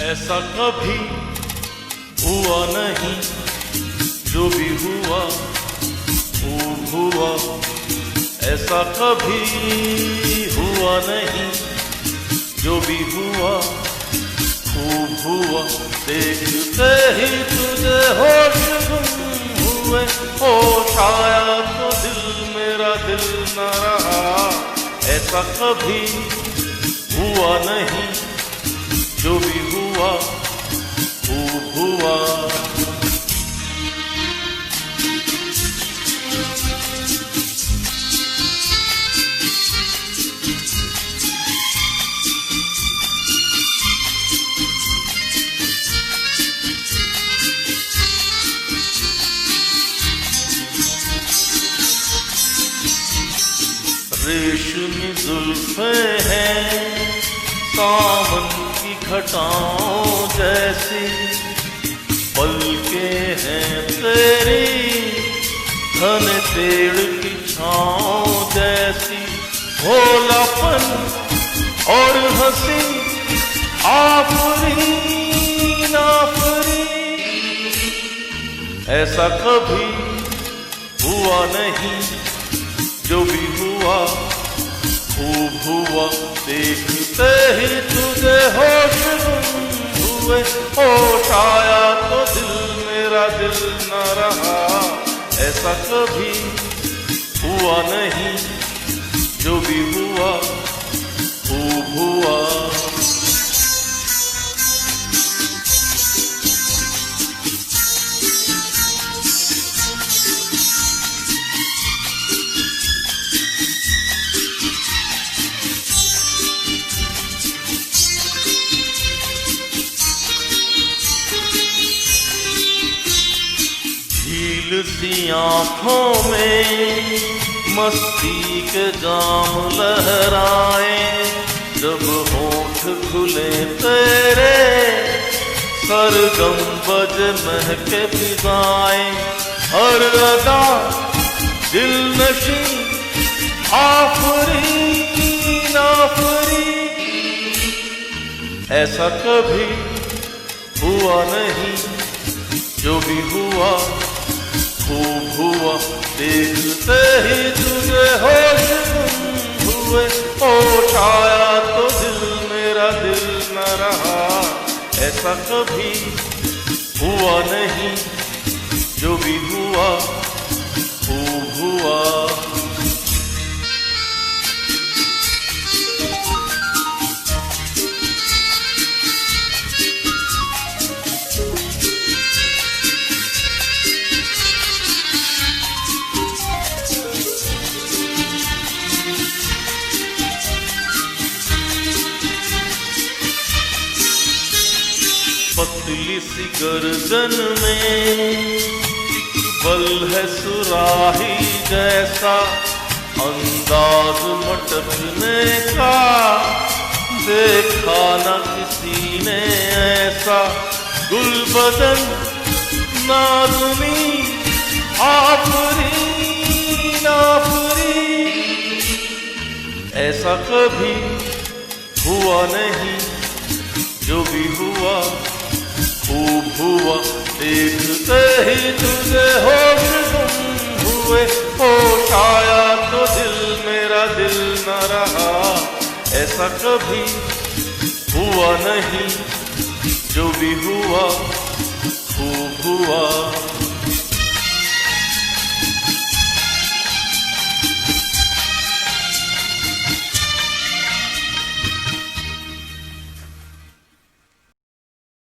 ऐसा कभी हुआ नहीं, जो भी हुआ खूब हुआ। ऐसा कभी हुआ नहीं, जो भी हुआ खूब हुआ। देखते ही तुझे होश गुम हुए, होश आया तो दिल मेरा दिल न रहा। ऐसा कभी हुआ नहीं, जो भी हुआ खूब हुआ। रेशमी जुल्फें हैं सावन की घटाओं जैसी, पलकें हैं तेरी घने पेड़ की छाँव जैसी। भोलापन और हंसी आफरीन आफरीन। ऐसा कभी हुआ नहीं, जो भी हुआ खूब हुआ। देखते ही तुझे होश गुम हुए, होश आया तो दिल मेरा दिल न रहा। ऐसा कभी हुआ नहीं, जो भी हुआ खूब हुआ। झील सी आँखों में मस्ती के जाम लहराए, जब होठ खुले तेरे सरगम बजे महके फिजाएं। हर अदा दिल नशी आफरीन आफरीन। ऐसा कभी हुआ नहीं, जो भी हुआ खूब हुआ। देखते ही तुझे होश गुम हुए, होश आया तो दिल मेरा दिल न रहा। ऐसा कभी हुआ नहीं, जो भी हुआ खूब हुआ। पतली सी गर्दन में एक बल है सुराही जैसा, अंदाज मटकने का देखा न किसी ने ऐसा। गुलबदन नाज़नी आफरीन आफरीन। ऐसा कभी हुआ नहीं, जो भी हुआ खूब हुआ। देखते ही तुझे होश गुम हुए, होश आया तो दिल मेरा दिल न रहा। ऐसा कभी हुआ नहीं, जो भी हुआ खूब हुआ।